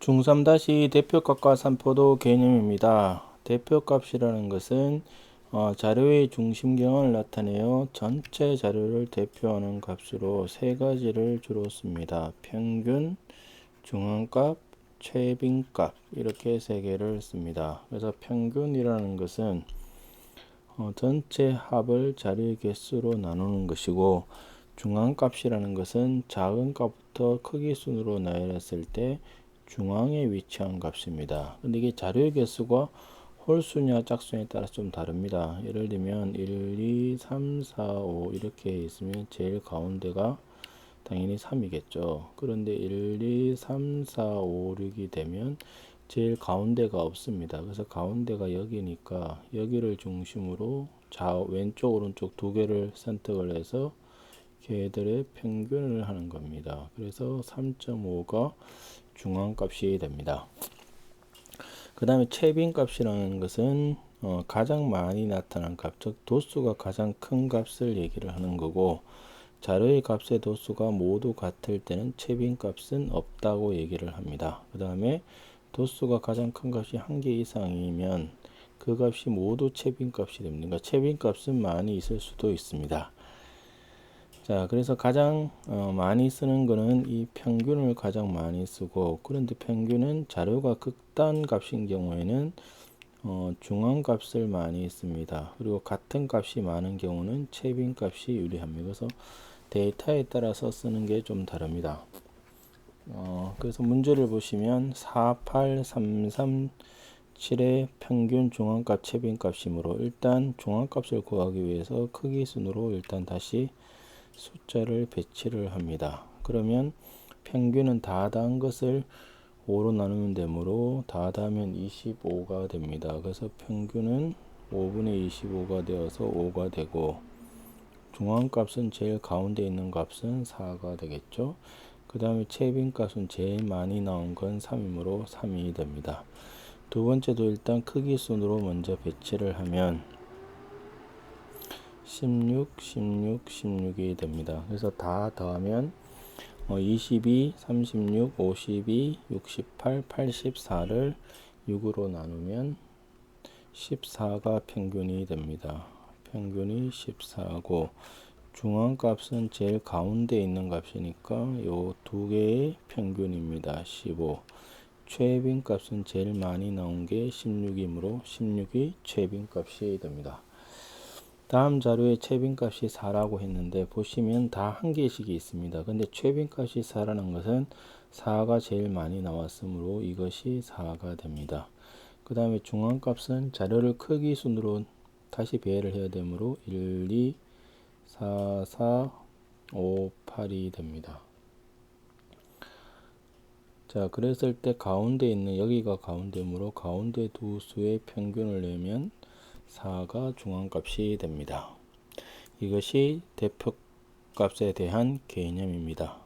중3 대표값과 산포도 개념입니다. 대표값이라는 것은 자료의 중심경을 나타내어 전체 자료를 대표하는 값으로 세 가지를 주로 씁니다. 평균, 중앙값, 최빈값 이렇게 세 개를 씁니다. 그래서 평균이라는 것은 전체 합을 자료의 개수로 나누는 것이고, 중앙값이라는 것은 작은 값부터 크기 순으로 나열했을 때 중앙에 위치한 값입니다. 근데 이게 자료의 개수가 홀수냐 짝수냐에 따라 좀 다릅니다. 예를 들면 1, 2, 3, 4, 5 이렇게 있으면 제일 가운데가 당연히 3이겠죠. 그런데 1, 2, 3, 4, 5, 6이 되면 제일 가운데가 없습니다. 그래서 가운데가 여기니까 여기를 중심으로 왼쪽 오른쪽 두 개를 선택을 해서 걔들의 평균을 하는 겁니다. 그래서 3.5가 중앙값이 됩니다. 그 다음에 최빈값이라는 것은 가장 많이 나타난 값, 즉 도수가 가장 큰 값을 얘기를 하는 거고, 자료의 값의 도수가 모두 같을 때는 최빈값은 없다고 얘기를 합니다. 그 다음에 도수가 가장 큰 값이 1개 이상이면 그 값이 모두 최빈값이 됩니다. 그러니까 최빈값은 많이 있을 수도 있습니다. 자, 그래서 가장 많이 쓰는 거는 이 평균을 가장 많이 쓰고, 그런데 평균은 자료가 극단 값인 경우에는 중앙값을 많이 씁니다. 그리고 같은 값이 많은 경우는 최빈값이 유리합니다. 그래서 데이터에 따라서 쓰는 게 좀 다릅니다. 그래서 문제를 보시면 4, 8, 3, 3, 7의 평균 중앙값 최빈값이므로 일단 중앙값을 구하기 위해서 크기 순으로 일단 다시 숫자를 배치를 합니다. 그러면 평균은 다 더한 것을 5로 나누면 되므로 다 더하면 25가 됩니다. 그래서 평균은 5분의 25가 되어서 5가 되고, 중앙값은 제일 가운데 있는 값은 4가 되겠죠. 그 다음에 최빈값은 제일 많이 나온 건 3이므로 3이 됩니다. 두 번째도 일단 크기 순으로 먼저 배치를 하면 16, 16, 16이 됩니다. 그래서 다 더하면 22, 36, 52, 68, 84를 6으로 나누면 14가 평균이 됩니다. 평균이 14고, 중앙값은 제일 가운데 있는 값이니까 요 두 개의 평균입니다. 15. 최빈값은 제일 많이 나온 게 16이므로 16이 최빈값이 됩니다. 다음 자료에 최빈값이 4라고 했는데 보시면 다 한 개씩이 있습니다. 근데 최빈값이 4라는 것은 4가 제일 많이 나왔으므로 이것이 4가 됩니다. 그 다음에 중앙값은 자료를 크기 순으로 다시 배열을 해야 되므로 1, 2, 4, 4, 5, 8이 됩니다. 자, 그랬을 때 가운데 있는 여기가 가운데므로 가운데 두 수의 평균을 내면 4가 중앙값이 됩니다. 이것이 대표값에 대한 개념입니다.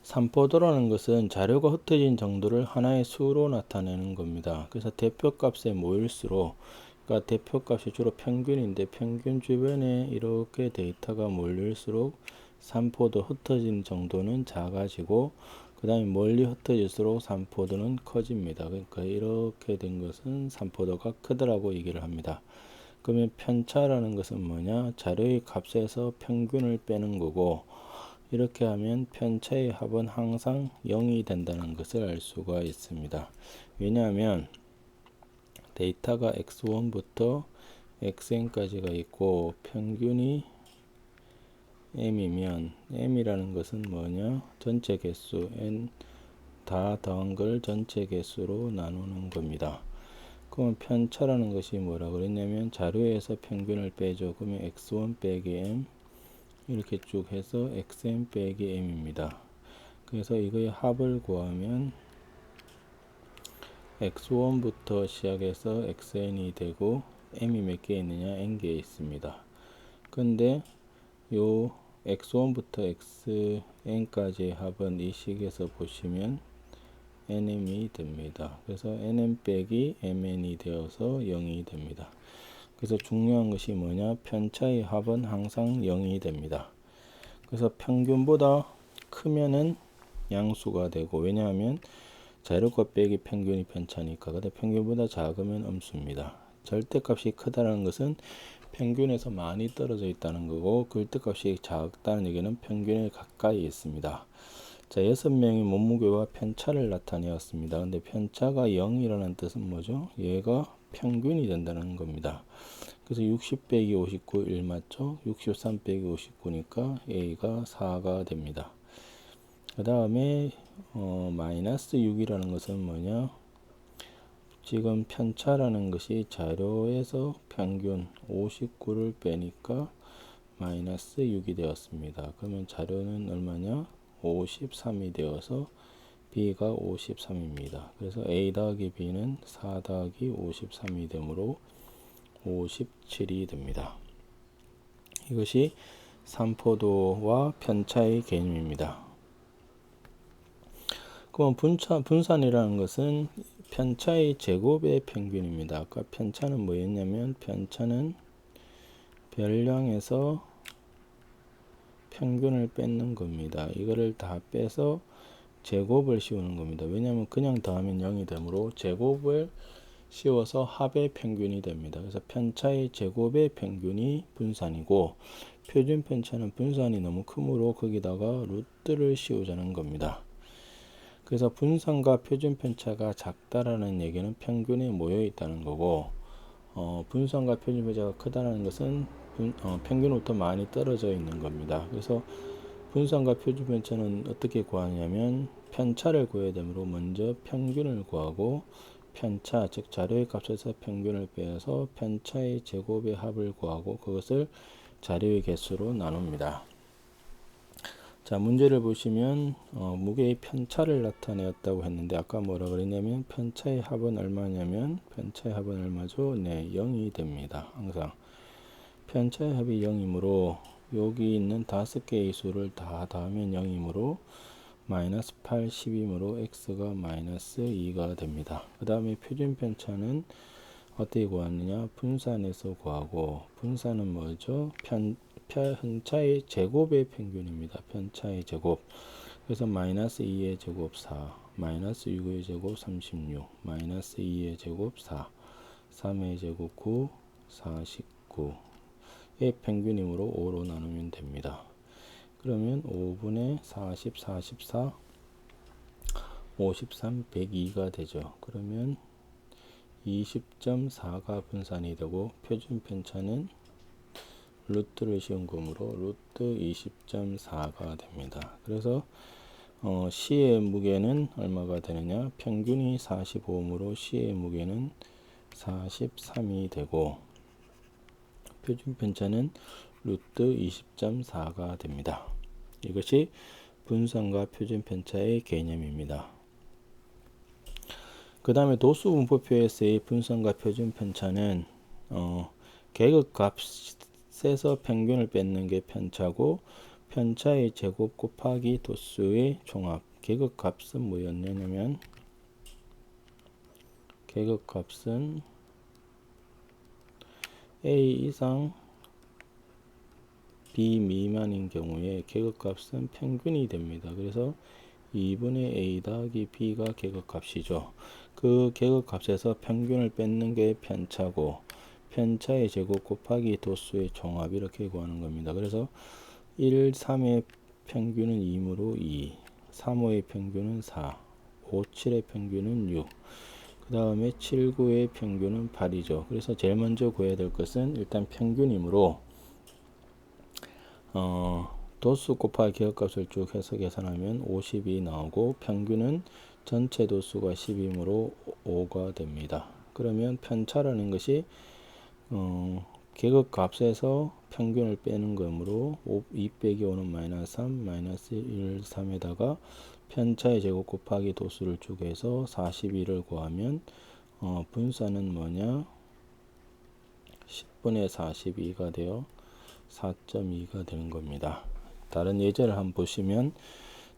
산포도라는 것은 자료가 흩어진 정도를 하나의 수로 나타내는 겁니다. 그래서 대표값에 모일수록, 그러니까 대표값이 주로 평균인데 평균 주변에 이렇게 데이터가 몰릴수록 산포도 흩어진 정도는 작아지고, 그 다음에 멀리 흩어질수록 산포도는 커집니다. 그러니까 이렇게 된 것은 산포도가 크다라고 얘기를 합니다. 그러면 편차라는 것은 뭐냐? 자료의 값에서 평균을 빼는 거고, 이렇게 하면 편차의 합은 항상 0이 된다는 것을 알 수가 있습니다. 왜냐하면 데이터가 x1부터 xn까지가 있고 평균이 m이면 m이라는 것은 뭐냐? 전체 개수 n 다 더한 걸 전체 개수로 나누는 겁니다. 그러면 편차라는 것이 뭐라 그랬냐면 자료에서 평균을 빼죠. 그러면 x1 빼기 m 이렇게 쭉 해서 xn 빼기 m입니다. 그래서 이거의 합을 구하면 x1부터 시작해서 xn이 되고 m이 몇 개 있느냐? n개 있습니다. 근데 요 x1부터 xn까지의 합은 이 식에서 보시면 nm이 됩니다. 그래서 nm 빼기 mn이 되어서 0이 됩니다. 그래서 중요한 것이 뭐냐? 편차의 합은 항상 0이 됩니다. 그래서 평균보다 크면은 양수가 되고, 왜냐하면 자료값 빼기 평균이 편차니까. 근데 평균보다 작으면 음수입니다. 절대값이 크다는 것은 평균에서 많이 떨어져 있다는 거고, 절대값이 작다는 얘기는 평균에 가까이 있습니다. 자, 6명의 몸무게와 편차를 나타내었습니다. 근데 편차가 0이라는 뜻은 뭐죠? 얘가 평균이 된다는 겁니다. 그래서 60 빼기 59 1 맞죠? 63 빼기 59니까 A가 4가 됩니다. 그 다음에 마이너스 6이라는 것은 뭐냐? 지금 편차라는 것이 자료에서 평균 59를 빼니까 마이너스 6이 되었습니다. 그러면 자료는 얼마냐? 53이 되어서 B가 53입니다. 그래서 A 더하기 B는 4 더하기 53이 되므로 57이 됩니다. 이것이 산포도와 편차의 개념입니다. 그럼 분산이라는 것은 편차의 제곱의 평균입니다. 아까 편차는 뭐였냐면 편차는 별량에서 평균을 뺏는 겁니다. 이거를 다 빼서 제곱을 씌우는 겁니다. 왜냐하면 그냥 더하면 0이 되므로 제곱을 씌워서 합의 평균이 됩니다. 그래서 편차의 제곱의 평균이 분산이고, 표준 편차는 분산이 너무 크므로 거기다가 루트를 씌우자는 겁니다. 그래서 분산과 표준 편차가 작다라는 얘기는 평균에 모여 있다는 거고, 분산과 표준 편차가 크다는 것은 평균부터 많이 떨어져 있는 겁니다. 그래서 분산과 표준 편차는 어떻게 구하냐면 편차를 구해야 되므로 먼저 평균을 구하고, 편차 즉 자료의 값에서 평균을 빼서 편차의 제곱의 합을 구하고 그것을 자료의 개수로 나눕니다. 자, 문제를 보시면 무게의 편차를 나타내었다고 했는데 아까 뭐라 그랬냐면 편차의 합은 얼마냐면 편차의 합은 얼마죠? 네, 0이 됩니다. 항상 편차의 합이 0이므로 여기 있는 5개의 수를 다 더하면 0이므로 마이너스 8, 10이므로 x가 마이너스 2가 됩니다. 그 다음에 표준 편차는 어떻게 구하느냐? 분산해서 구하고, 분산은 뭐죠? 편차의 제곱의 평균입니다. 편차의 제곱. 그래서 마이너스 2의 제곱 4, 마이너스 6의 제곱 36, 마이너스 2의 제곱 4, 3의 제곱 9, 49의 평균이므로 5로 나누면 됩니다. 그러면 5분의 40, 44, 53, 102가 되죠. 그러면 20.4가 분산이 되고, 표준 편차는 루트를 씌운 거므로 루트 20.4가 됩니다. 그래서 C의 무게는 얼마가 되느냐? 평균이 45이므로 C의 무게는 43이 되고, 표준 편차는 루트 20.4가 됩니다. 이것이 분산과 표준 편차의 개념입니다. 그 다음에 도수 분포표에서의 분산과 표준 편차는 계급값에서 평균을 뺏는 게 편차고, 편차의 제곱 곱하기 도수의 종합. 계급값은 뭐였냐면 계급값은 A 이상 B 미만인 경우에 계급값은 평균이 됩니다. 그래서 2분의 A 더하기 B가 계급값이죠. 그 계급값에서 평균을 뺏는 게 편차고, 편차의 제곱 곱하기 도수의 종합 이렇게 구하는 겁니다. 그래서 1, 3의 평균은 2이므로 2, 3, 5의 평균은 4, 5, 7의 평균은 6, 그 다음에 7, 9의 평균은 8이죠. 그래서 제일 먼저 구해야 될 것은 일단 평균이므로 도수 곱하기 계급값을 쭉 해서 계산하면 50이 나오고, 평균은 전체 도수가 10이므로 5가 됩니다. 그러면 편차라는 것이 계급값에서 평균을 빼는 거므로 2 빼기 5는 마이너스 3, 마이너스 1, 3에다가 편차의 제곱 곱하기 도수를 쭉 해서 42를 구하면 분산은 뭐냐? 10분의 42가 되어 4.2가 되는 겁니다. 다른 예제를 한번 보시면,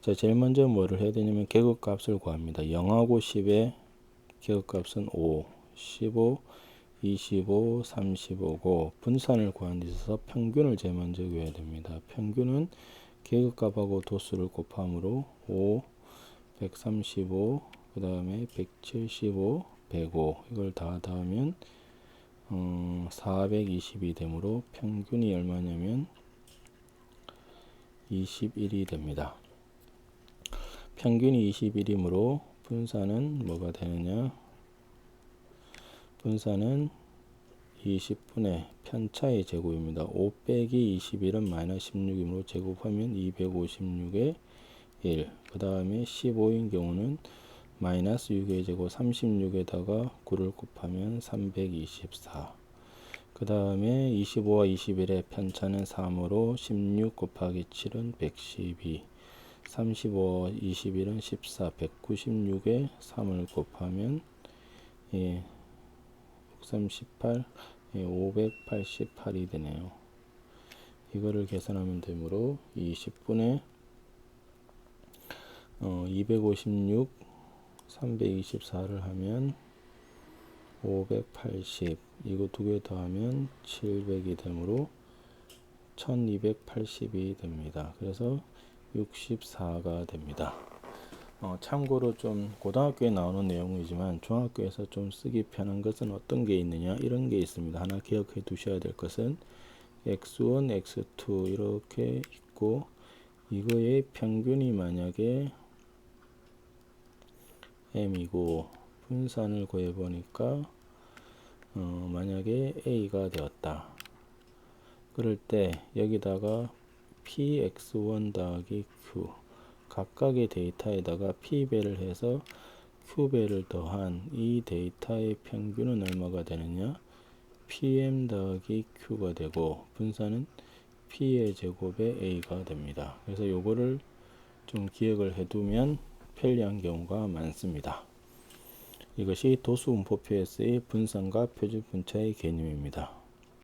자, 제일 먼저 뭐를 해야 되냐면 계급값을 구합니다. 0하고 10의 계급값은 5, 15, 25, 35고, 분산을 구하는 데 있어서 평균을 제일 먼저 구해야 됩니다. 평균은 계급값하고 도수를 곱함으로 5, 135, 그 다음에 175, 105 이걸 다 더하면 420이 되므로 평균이 얼마냐면 21이 됩니다. 평균이 21이므로 분산은 뭐가 되느냐? 분산은 20분의 편차의 제곱입니다. 5 빼기 21은 마이너스 16이므로 제곱하면 256의 1. 그 다음에 15인 경우는 마이너스 6의 제곱 36에다가 9를 곱하면 324. 그 다음에 25와 21의 편차는 3으로 16 곱하기 7은 112. 35와 21은 14. 196에 3을 곱하면 638, 588이 되네요. 이거를 계산하면 되므로 20분의 256, 324를 하면 580, 이거 두 개 더하면 700이 되므로 1280이 됩니다. 그래서 64가 됩니다. 참고로 좀 고등학교에 나오는 내용이지만 중학교에서 좀 쓰기 편한 것은 어떤 게 있느냐, 이런 게 있습니다. 하나 기억해 두셔야 될 것은 x1, x2 이렇게 있고, 이거의 평균이 만약에 m이고 분산을 구해 보니까 만약에 a가 되었다. 그럴 때 여기다가 px1 더하기 q, 각각의 데이터에다가 p배를 해서 q배를 더한 이 데이터의 평균은 얼마가 되느냐? pm 더하기 q가 되고, 분산은 p의 제곱에 a가 됩니다. 그래서 요거를 좀 기억을 해두면 편리한 경우가 많습니다. 이것이 도수분포표에서의 분산과 표준분차의 개념입니다.